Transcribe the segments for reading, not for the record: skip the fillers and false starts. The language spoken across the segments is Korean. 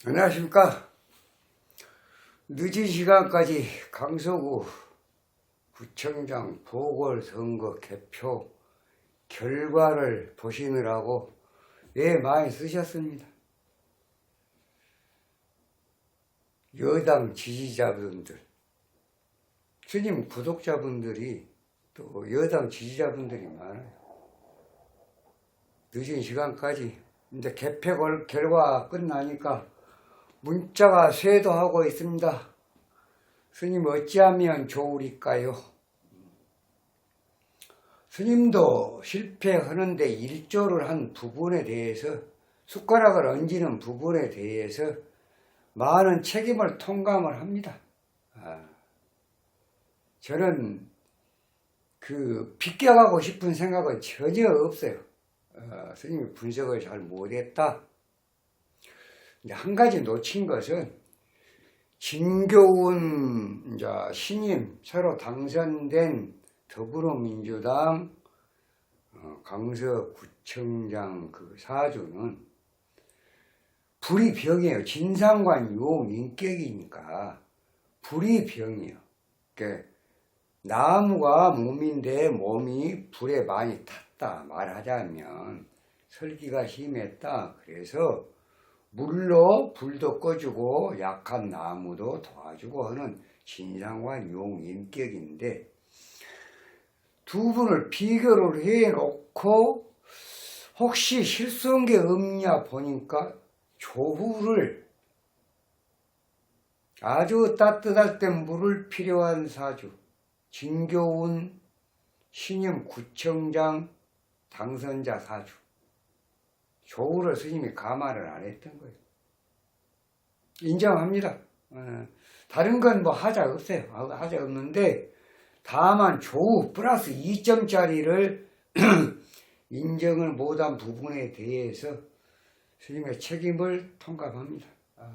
안녕하십니까. 늦은 시간까지 강서구 구청장 보궐선거 개표 결과를 보시느라고 많이 쓰셨습니다. 여당 지지자분들, 스님 구독자분들이 또 여당 지지자분들이 많아요. 늦은 시간까지 이제 개표 결과 끝나니까 문자가 쇄도하고 있습니다. 스님 어찌하면 좋으리까요? 스님도 실패하는데 일조를 한 부분에 대해서, 숟가락을 얹는 부분에 대해서 많은 책임을 통감을 합니다. 저는 비껴가고 싶은 생각은 전혀 없어요. 스님이 분석을 잘 못했다. 한 가지 놓친 것은 진교훈 신임 새로 당선된 더불어민주당 강서구청장 사주는 불이 병이에요. 진상관 용인격이니까 불이 병이에요. 그러니까 나무가 몸인데 몸이 불에 많이 탔다 말하자면 설기가 심했다. 그래서 물로 불도 꺼주고 약한 나무도 도와주고 하는 진상관 용인격인데, 두 분을 비교를 해놓고 혹시 실수한 게 없냐 보니까 조후를, 아주 따뜻할 때 물을 필요한 사주 진교훈 신임 구청장 당선자 사주, 조후를 스님이 감안을 안 했던 거예요. 인정합니다. 다른 건 뭐 하자 없어요. 하자 없는데, 다만 조후 플러스 2점짜리를 인정을 못한 부분에 대해서 스님의 책임을 통감합니다.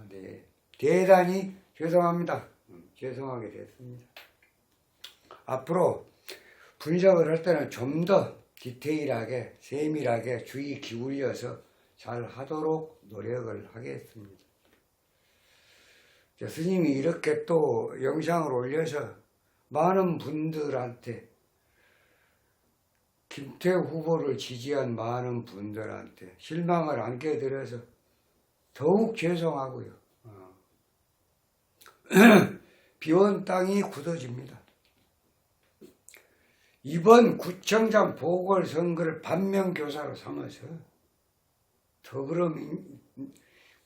네. 대단히 죄송합니다. 죄송하게 됐습니다. 앞으로 분석을 할 때는 좀 더 디테일하게, 세밀하게 주의 기울여서 잘 하도록 노력을 하겠습니다. 스님이 이렇게 또 영상을 올려서 많은 분들한테, 김태우 후보를 지지한 많은 분들한테 실망을 안겨드려서 더욱 죄송하고요. 비온 땅이 굳어집니다. 이번 구청장 보궐선거를 반면교사로 삼아서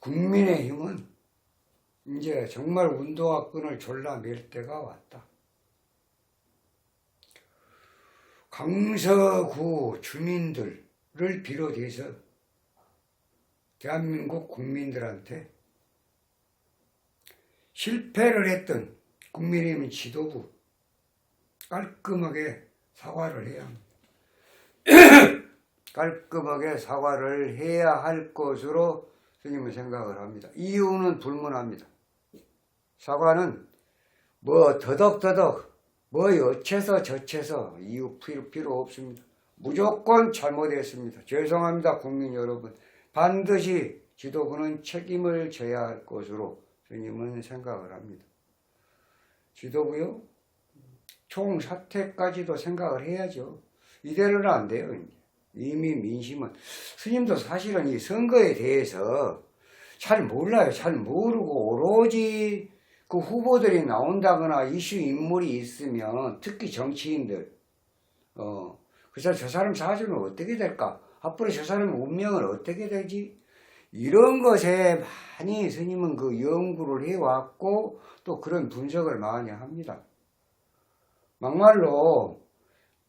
국민의힘은 이제 정말 운동화 끈을 졸라맬 때가 왔다. 강서구 주민들을 비롯해서 대한민국 국민들한테 실패를 했던 국민의힘 지도부 깔끔하게 사과를 해야 합니다. 깔끔하게 사과를 해야 할 것으로 스님은 생각을 합니다. 이유는 불문합니다. 사과는 뭐 더덕더덕 뭐 어째서 저째서 이유 필요 없습니다. 무조건 잘못했습니다. 죄송합니다. 국민 여러분. 반드시 지도부는 책임을 져야 할 것으로 스님은 생각을 합니다. 지도부요? 총사퇴까지도 생각을 해야죠. 이대로는 안 돼요. 이미 민심은, 스님도 사실은 이 선거에 대해서 잘 몰라요. 잘 모르고 오로지 그 후보들이 나온다거나 이슈 인물이 있으면, 특히 정치인들, 그래서 저 사람 사주는 어떻게 될까? 앞으로 저 사람 운명은 어떻게 되지? 이런 것에 많이 스님은 연구를 해왔고 또 그런 분석을 많이 합니다. 막말로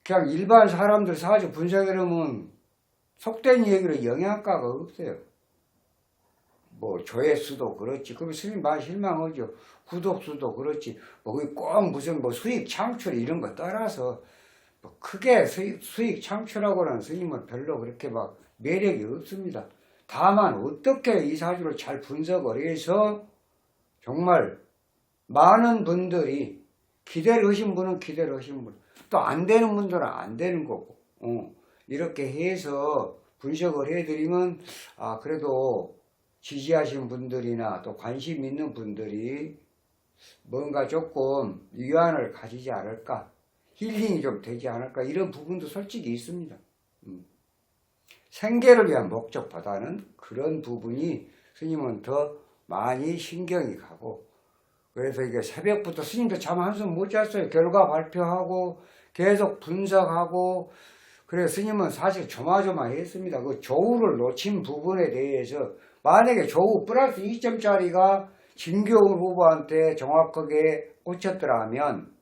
그냥 일반 사람들 사주 분석이라면 속된 얘기로 영양가가 없어요. 뭐 조회수도 그렇지, 그럼 스님 많이 실망하죠. 구독수도 그렇지, 뭐 꼭 무슨 수익 창출 이런 거 따라서 뭐 크게 수익 창출하고는 스님은 별로 그렇게 막 매력이 없습니다. 다만 어떻게 이 사주를 잘 분석을 해서 정말 많은 분들이 기대를 하신 분은 기대를 하신 분, 또 안 되는 분들은 안 되는 거고, 이렇게 해서 분석을 해드리면, 그래도 지지하신 분들이나 또 관심 있는 분들이 뭔가 조금 위안을 가지지 않을까, 힐링이 좀 되지 않을까, 이런 부분도 솔직히 있습니다. 생계를 위한 목적보다는 그런 부분이 스님은 더 많이 신경이 가고, 그래서 이게 새벽부터 스님도 잠 한숨 못 잤어요. 결과 발표하고 계속 분석하고. 그래서 스님은 사실 조마조마했습니다. 그 조우를 놓친 부분에 대해서 만약에 조우 플러스 2점짜리가 진교훈 후보한테 정확하게 꽂혔더라면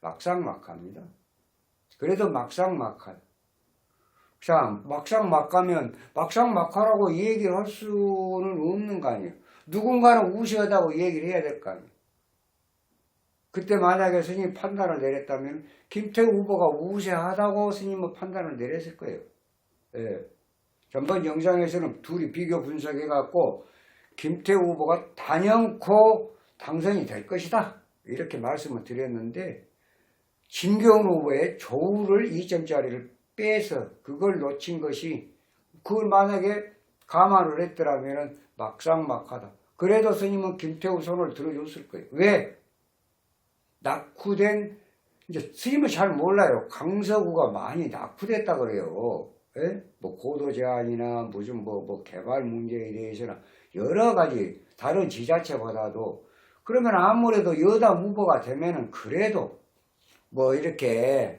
막상막합니다. 그래도 막상막하. 자, 막상막하면 막상막하라고 얘기를 할 수는 없는 거 아니에요. 누군가는 우세하다고 얘기를 해야 될 거 아니에요. 그때 만약에 스님이 판단을 내렸다면 김태우 후보가 우세하다고 스님은 판단을 내렸을 거예요. 예. 전번 영상에서는 둘이 비교 분석해갖고 김태우 후보가 단연코 당선이 될 것이다, 이렇게 말씀을 드렸는데, 진교훈 후보의 조우를 2점짜리를 빼서 그걸 놓친 것이, 그걸 만약에 감안을 했더라면 막상막하다. 그래도 스님은 김태우 손을 들어줬을 거예요. 왜? 낙후된, 이제 스님은 잘 몰라요. 강서구가 많이 낙후됐다 그래요. 예? 뭐 고도 제한이나 무슨 뭐 개발 문제에 대해서는 여러 가지 다른 지자체보다도. 그러면 아무래도 여당 후보가 되면은 그래도 뭐 이렇게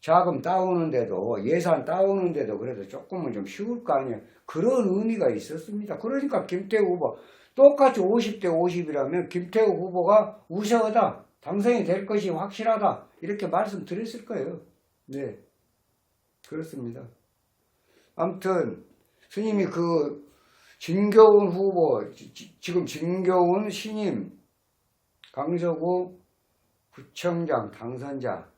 자금 따오는데도, 예산 따오는데도 그래도 조금은 좀 쉬울 거 아니에요. 그런 의미가 있었습니다. 그러니까 김태우 후보 똑같이 50대 50이라면 김태우 후보가 우세하다, 당선이 될 것이 확실하다, 이렇게 말씀드렸을 거예요. 네, 그렇습니다. 아무튼 스님이 그 진교훈 후보, 지금 진교훈 신임 강서구 구청장 당선자,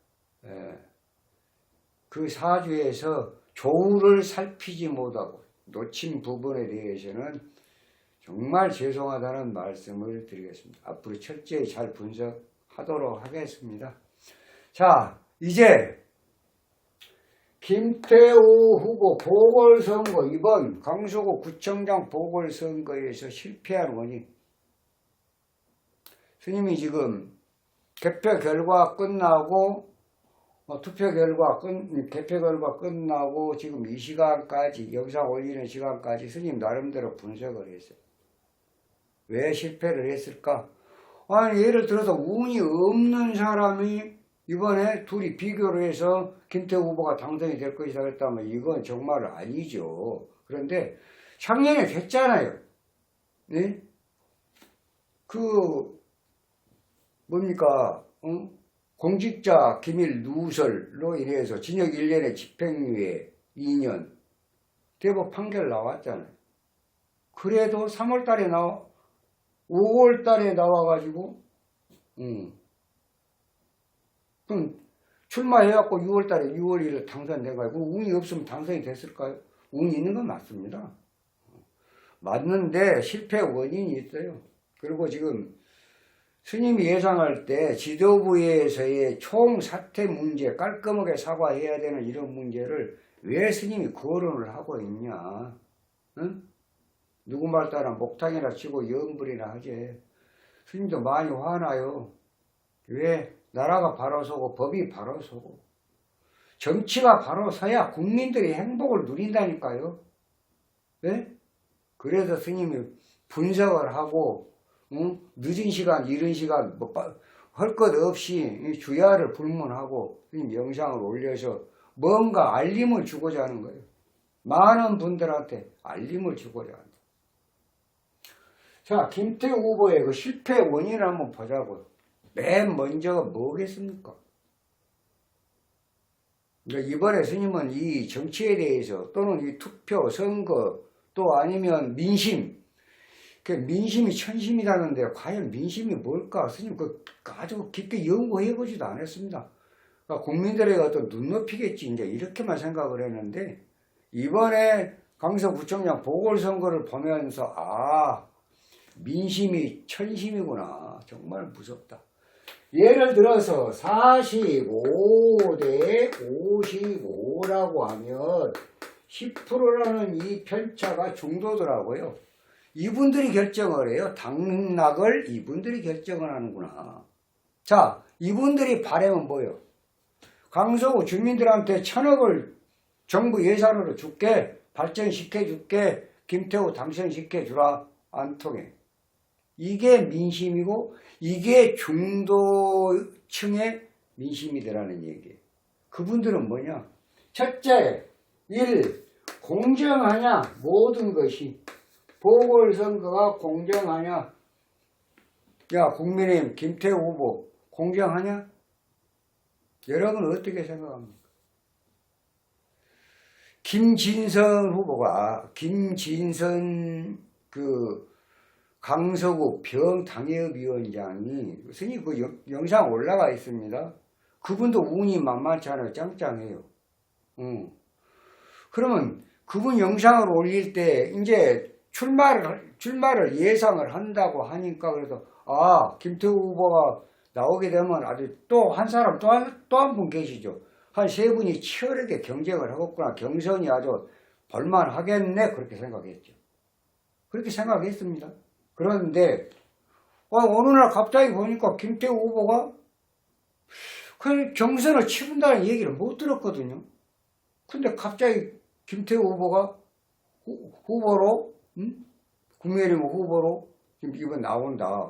그 사주에서 조우를 살피지 못하고 놓친 부분에 대해서는 정말 죄송하다는 말씀을 드리겠습니다. 앞으로 철저히 잘 분석하도록 하겠습니다. 자, 이제 김태우 후보 보궐선거, 이번 강서구 구청장 보궐선거에서 실패한 원인, 스님이 지금 개표 결과 끝나고 투표 결과 개표 결과 끝나고 지금 이 시간까지, 영상 올리는 시간까지 스님 나름대로 분석을 했어요. 왜 실패를 했을까? 아니, 예를 들어서 운이 없는 사람이 이번에 둘이 비교를 해서 김태우 후보가 당선이 될 것이다 했다면 이건 정말 아니죠. 그런데 작년에 됐잖아요. 네? 뭡니까? 공직자 기밀 누설로 인해서 징역 1년에 집행유예 2년 대법 판결 나왔잖아요. 그래도 3월달에 5월달에 나와가지고 그럼 출마해갖고 6월달에 6월 1일 당선된 거예요. 운이 없으면 당선이 됐을까요? 운이 있는 건 맞습니다. 맞는데 실패 원인이 있어요. 그리고 지금 스님이 예상할 때 지도부에서의 총사퇴 문제, 깔끔하게 사과해야 되는 이런 문제를 왜 스님이 거론을 하고 있냐? 응? 누구 말 따라 목탕이나 치고 염불이나 하지. 스님도 많이 화나요. 왜? 나라가 바로 서고 법이 바로 서고 정치가 바로 서야 국민들이 행복을 누린다니까요. 네? 그래서 스님이 분석을 하고 늦은 시간, 이른 시간 할 것 없이 주야를 불문하고 영상을 올려서 뭔가 알림을 주고자 하는 거예요. 많은 분들한테 알림을 주고자 한다. 자, 김태우 후보의 그 실패 원인을 한번 보자고요. 맨 먼저가 뭐겠습니까? 그러니까 이번에 스님은 이 정치에 대해서 또는 이 투표, 선거 또 아니면 민심, 민심이 천심이라는데 과연 민심이 뭘까? 스님 아주 깊게 연구해보지도 않았습니다. 그러니까 국민들의 어떤 눈높이겠지, 이제 이렇게만 생각을 했는데, 이번에 강서구청장 보궐선거를 보면서 민심이 천심이구나. 정말 무섭다. 예를 들어서 45 대 55라고 하면 10%라는 이 편차가 중도더라고요. 이분들이 결정을 해요. 당락을 이분들이 결정을 하는구나. 자, 이분들이 바라면 뭐예요? 강서구 주민들한테 1,000억을 정부 예산으로 줄게, 발전시켜 줄게, 김태우 당선시켜 주라. 안 통해. 이게 민심이고 이게 중도층의 민심이더라는 얘기예요. 그분들은 뭐냐? 첫째, 공정하냐? 모든 것이. 보궐선거가 공정하냐? 야, 국민의힘 김태우 후보 공정하냐? 여러분은 어떻게 생각합니까? 김진선 후보가, 김진선 강서구 병당협위원장이, 스님 그 영상 올라가 있습니다. 그분도 운이 만만치 않아요. 짱짱해요. 그러면 그분 영상을 올릴 때 이제 출마를 예상을 한다고 하니까 그래서 김태우 후보가 나오게 되면 아주 또 한 사람 또 한 분 계시죠. 한 세 분이 치열하게 경쟁을 하겠구나. 경선이 아주 볼만하겠네. 그렇게 생각했죠. 그렇게 생각했습니다. 그런데 어느 날 갑자기 보니까 김태우 후보가 그 경선을 치른다는 얘기를 못 들었거든요. 근데 갑자기 김태우 후보가 후보로 국민의힘 후보로 지금 이번 나온다.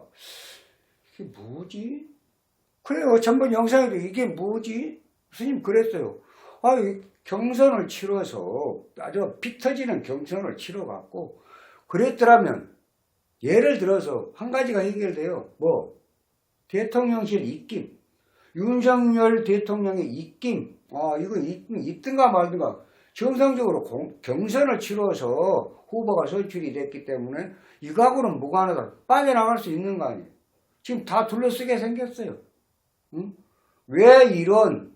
이게 뭐지? 그래요. 전번 영상에도 이게 뭐지? 스님 그랬어요. 경선을 치러서 아주 피 터지는 경선을 치러갖고 그랬더라면 예를 들어서 한 가지가 해결돼요. 대통령실 입김. 윤석열 대통령의 입김. 이거 있든가 말든가. 정상적으로 경선을 치러서 후보가 선출이 됐기 때문에 이거하고는 무관하다. 빠져나갈 수 있는 거 아니에요. 지금 다 둘러쓰게 생겼어요. 왜 이런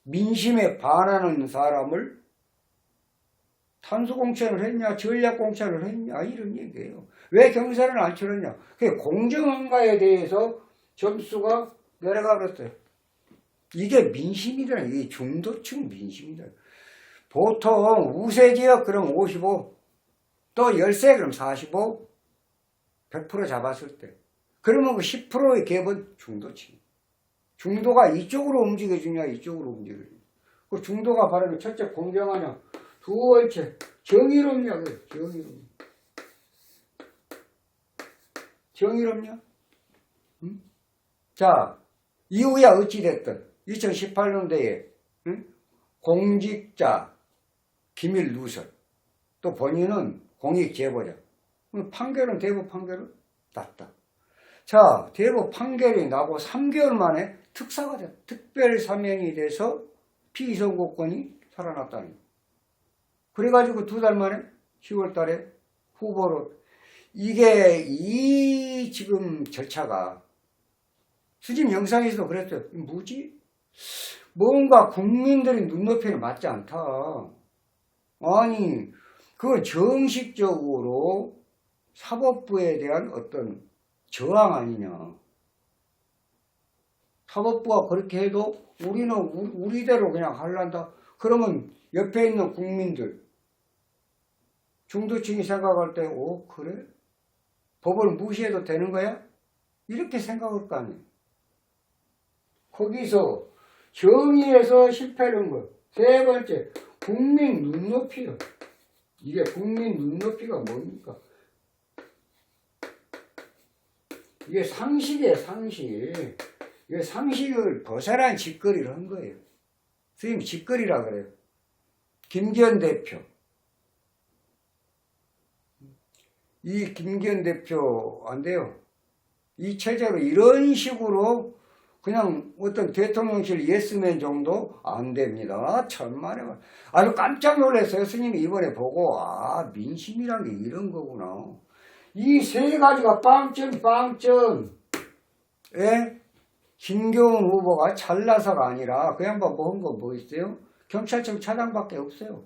민심에 반하는 사람을 탄수공천을 했냐, 전략공천을 했냐, 이런 얘기예요. 왜 경선을 안 치렀냐. 그게 공정한가에 대해서 점수가 내려가 버렸어요. 이게 민심이더라. 이게 중도층 민심이다. 보통 우세지역 그럼 55, 또 열세 그럼 45, 100% 잡았을 때. 그러면 그 10%의 갭은 중도층. 중도가 이쪽으로 움직여주냐, 이쪽으로 움직여주냐. 그 중도가 바로 첫째 공정하냐, 두 번째 정의롭냐, 정의롭냐. 정의롭냐? 자, 이후야 어찌됐든 2018년도에 공직자 기밀 누설, 또 본인은 공익 제보자. 판결은 대법 판결은 났다. 자, 대법 판결이 나고 3개월 만에 특사가 됐다. 특별 사면이 돼서 피선거권이 살아났다는 거예요. 그래가지고 2달 만에 10월 달에 후보로. 이게 이 지금 절차가 수집 영상에서도 그랬어요. 뭐지? 뭔가 국민들의 눈높이는 맞지 않다. 아니, 그건 정식적으로 사법부에 대한 어떤 저항 아니냐. 사법부가 그렇게 해도 우리는 우리대로 그냥 하려한다. 그러면 옆에 있는 국민들, 중도층이 생각할 때, 그래? 법을 무시해도 되는 거야? 이렇게 생각할 거 아니에요. 거기서 정의에서 실패하는 거. 세 번째, 국민 눈높이요. 이게 국민 눈높이가 뭡니까? 이게 상식이에요, 상식. 이게 상식을 벗어난 짓거리를 한 거예요. 선생님 짓거리라 그래요. 김기현 대표. 이 김기현 대표 안 돼요. 이 체제로 이런 식으로 그냥 어떤 대통령실 예스맨 정도 안 됩니다. 천만에. 아주 깜짝 놀랐어요. 스님이 이번에 보고, 민심이란 게 이런 거구나. 이 세 가지가 빵점. 예? 김경은 후보가 잘나서가 아니라 그 양반 먹은 거 뭐 있어요? 경찰청 차장밖에 없어요.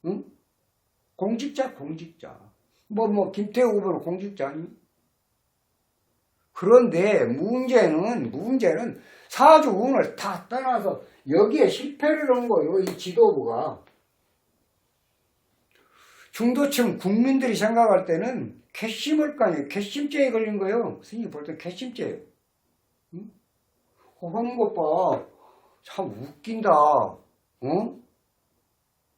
응? 공직자. 김태우 후보는 공직자 아니? 그런데 문제는 사주 운을 다 떠나서 여기에 실패를 한 거예요. 이 지도부가. 중도층 국민들이 생각할 때는 괘씸할 거 아니에요. 괘씸죄에 걸린 거예요. 스님이 볼 때는 괘씸죄예요. 응? 하는 것 봐. 참 웃긴다. 어?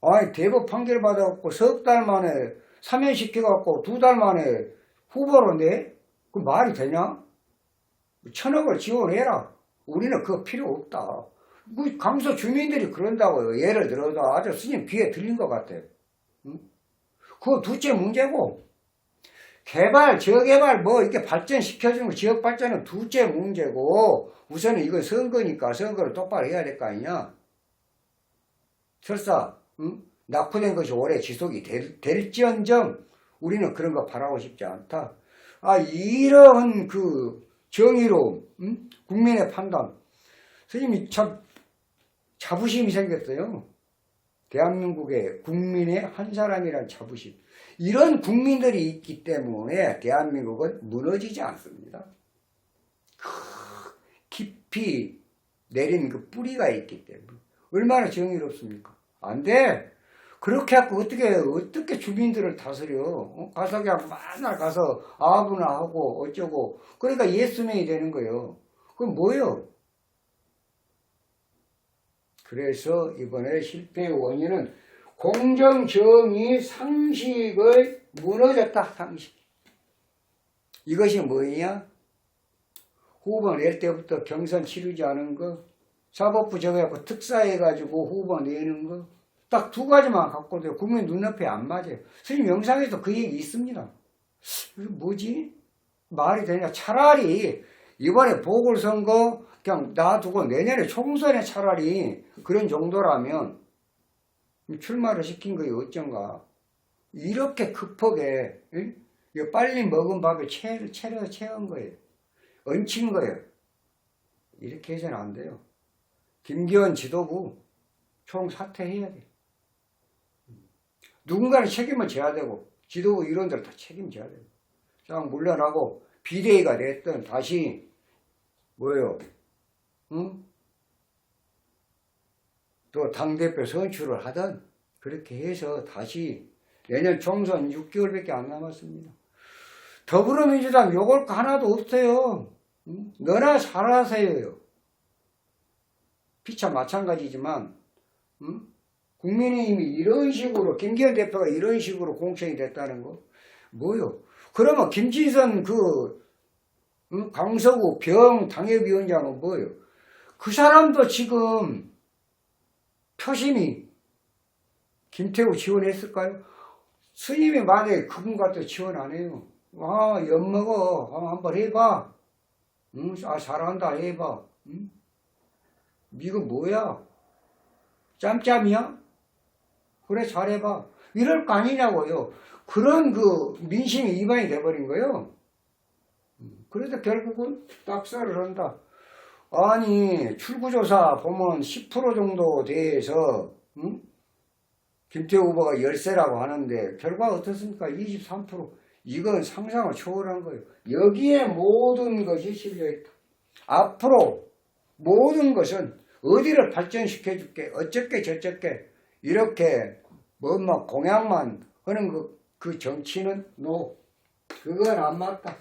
아니, 대법 판결 받아갖고 석 달 만에 사면시켜갖고 2달 만에 후보로 내? 그 말이 되냐? 1,000억을 지원해라. 우리는 그거 필요 없다. 뭐 강서 주민들이 그런다고요. 예를 들어서 아주 스님 귀에 들린 것 같아. 응? 그거 둘째 문제고, 개발, 저개발 뭐 이렇게 발전시켜주는 거, 지역 발전은 둘째 문제고, 우선은 이거 선거니까 선거를 똑바로 해야 될 거 아니냐. 설사 응? 낙후된 것이 오래 지속이 될지언정 우리는 그런 거 바라고 싶지 않다. 아, 이런 그 정의로움, 응? 국민의 판단. 선생님이 참 자부심이 생겼어요. 대한민국의 국민의 한 사람이란 자부심. 이런 국민들이 있기 때문에 대한민국은 무너지지 않습니다. 깊이 내린 그 뿌리가 있기 때문에. 얼마나 정의롭습니까? 안 돼. 그렇게 하고 어떻게 주민들을 다스려? 가서 그냥 맨날 가서 아부나 하고 어쩌고. 그러니까 예수명이 되는 거예요. 그럼 뭐예요? 그래서 이번에 실패의 원인은 공정정의 상식의 무너졌다. 상식. 이것이 뭐냐? 후보 낼 때부터 경선 치르지 않은 거, 사법부 정해갖고 특사해가지고 후보 내는 거, 딱 2가지만 갖고 돼요. 국민 눈앞에 안 맞아요. 선생님 영상에도 그 얘기 있습니다. 뭐지? 말이 되냐? 차라리 이번에 보궐선거 그냥 놔두고 내년에 총선에 차라리 그런 정도라면 출마를 시킨 거예요. 어쩐가. 이렇게 급하게 응? 빨리 먹은 밥에 채운 거예요. 얹힌 거예요. 이렇게 해서는 안 돼요. 김기현 지도부 총사퇴해야 돼. 누군가는 책임을 져야 되고 지도부 이론들 다 책임져야 돼요. 딱 물러나고 비대위가 됐든 다시 뭐예요? 응? 또 당대표 선출을 하든 그렇게 해서 다시 내년 총선 6개월밖에 안 남았습니다. 더불어민주당 욕할 거 하나도 없어요. 응? 너나 잘하세요. 피차 마찬가지지만 응? 국민의힘이 이런 식으로 김기현 대표가 이런 식으로 공천이 됐다는 거 뭐요? 그러면 김진선 응? 강서구 병 당협위원장은 뭐요? 그 사람도 지금 표심이 김태우 지원했을까요? 스님이 만약에 그분 같아 지원 안 해요. 아, 엿먹어. 한번 해봐. 응? 아, 잘한다. 해봐. 응? 이거 뭐야? 짬짬이야? 그래, 잘해봐. 이럴 거 아니냐고요. 그런 민심이 이반이 돼버린 거예요. 그래서 결국은 낙서를 한다. 아니, 출구조사 보면 10% 정도 돼서, 응? 김태우 후보가 열세라고 하는데, 결과가 어떻습니까? 23%. 이건 상상을 초월한 거예요. 여기에 모든 것이 실려있다. 앞으로 모든 것은 어디를 발전시켜줄게, 어쩌게 저쩌게, 이렇게 뭐 공약만 하는 그 정치는 그건 안 맞다.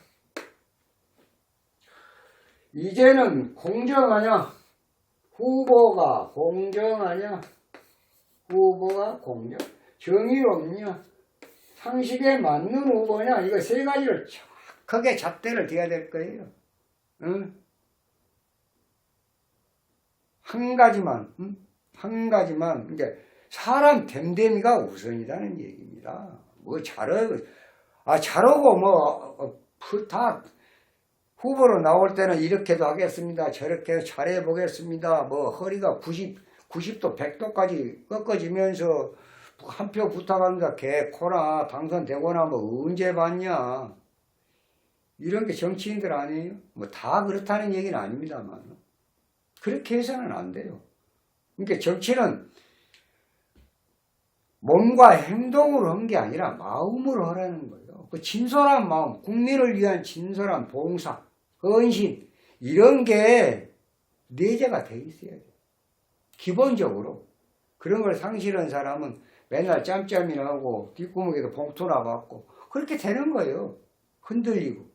이제는 공정하냐? 후보가 공정하냐? 후보가 정의롭냐? 상식에 맞는 후보냐? 이거 3가지를 정확하게 잣대를 대야 될 거예요. 응? 한 가지만, 이제 사람 됨됨이가 우선이라는 얘기입니다. 잘하고 다 후보로 나올 때는 이렇게도 하겠습니다. 저렇게 잘해보겠습니다. 허리가 90도, 100도까지 꺾어지면서 한 표 부탁합니다. 개코나 당선되거나 언제 봤냐. 이런 게 정치인들 아니에요? 다 그렇다는 얘기는 아닙니다만. 그렇게 해서는 안 돼요. 그러니까 정치는 몸과 행동으로 한 게 아니라 마음으로 하라는 거예요. 그 진솔한 마음, 국민을 위한 진솔한 봉사, 헌신, 이런 게 내재가 돼 있어야 돼요. 기본적으로. 그런 걸 상실한 사람은 맨날 짬짬이나 하고 뒷구멍에도 봉투나 받고 그렇게 되는 거예요. 흔들리고.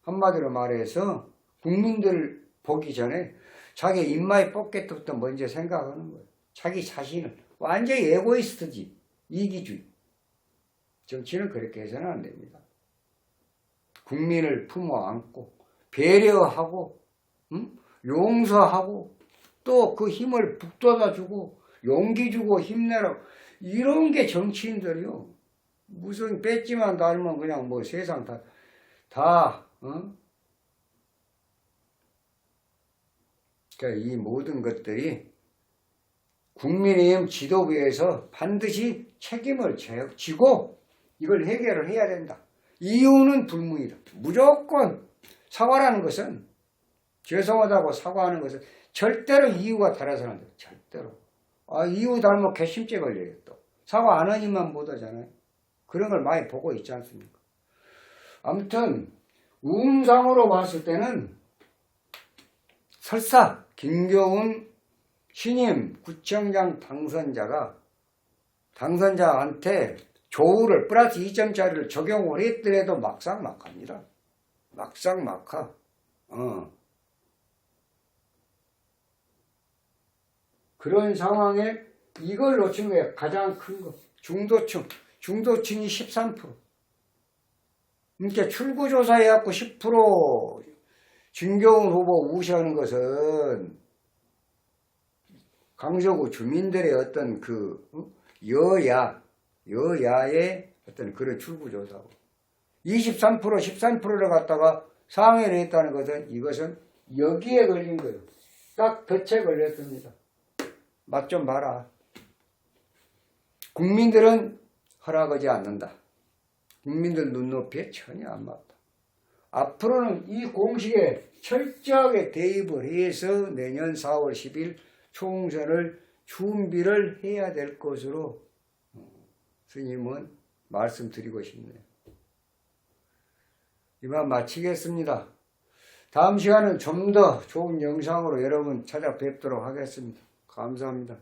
한마디로 말해서 국민들 보기 전에 자기 입맛이 뽑게 때부터 먼저 생각하는 거예요. 자기 자신을. 완전히 에고이스트지. 이기주의. 정치는 그렇게 해서는 안 됩니다. 국민을 품어 안고 배려하고 용서하고 또 그 힘을 북돋아주고 용기 주고 힘내라고 이런 게 정치인들이요. 무슨 뺏지만 달면 그냥 뭐 세상 다 그러니까 이 모든 것들이 국민의힘 지도부에서 반드시 책임을 지고 이걸 해결을 해야 된다. 이유는 불문이다. 무조건 사과라는 것은 죄송하다고 사과하는 것은 절대로 이유가 달아서는 안 돼요. 절대로. 이유 달면 괘씸죄 걸려요. 또. 사과 안 하니만 못하잖아요. 그런 걸 많이 보고 있지 않습니까? 아무튼 운상으로 봤을 때는 설사 김경훈 신임 구청장 당선자한테 조우를 플러스 2점짜리를 적용을 했더라도 막상막합니다. 막상막하. 그런 상황에 이걸 놓친 거예요. 가장 큰 거. 중도층이 13%. 그러니까 출구조사해갖고 10% 진경훈 후보 무시하는 것은 강서구 주민들의 어떤 여야의 어떤 그런 출구조사고 23% 13%를 갖다가 상회를 했다는 것은 이것은 여기에 걸린 거예요. 딱 덫에 걸렸습니다. 맛 좀 봐라. 국민들은 허락하지 않는다. 국민들 눈높이에 전혀 안 맞다. 앞으로는 이 공식에 철저하게 대입을 해서 내년 4월 10일 총선을 준비를 해야 될 것으로 스님은 말씀드리고 싶네요. 이만 마치겠습니다. 다음 시간은 좀 더 좋은 영상으로 여러분 찾아뵙도록 하겠습니다. 감사합니다.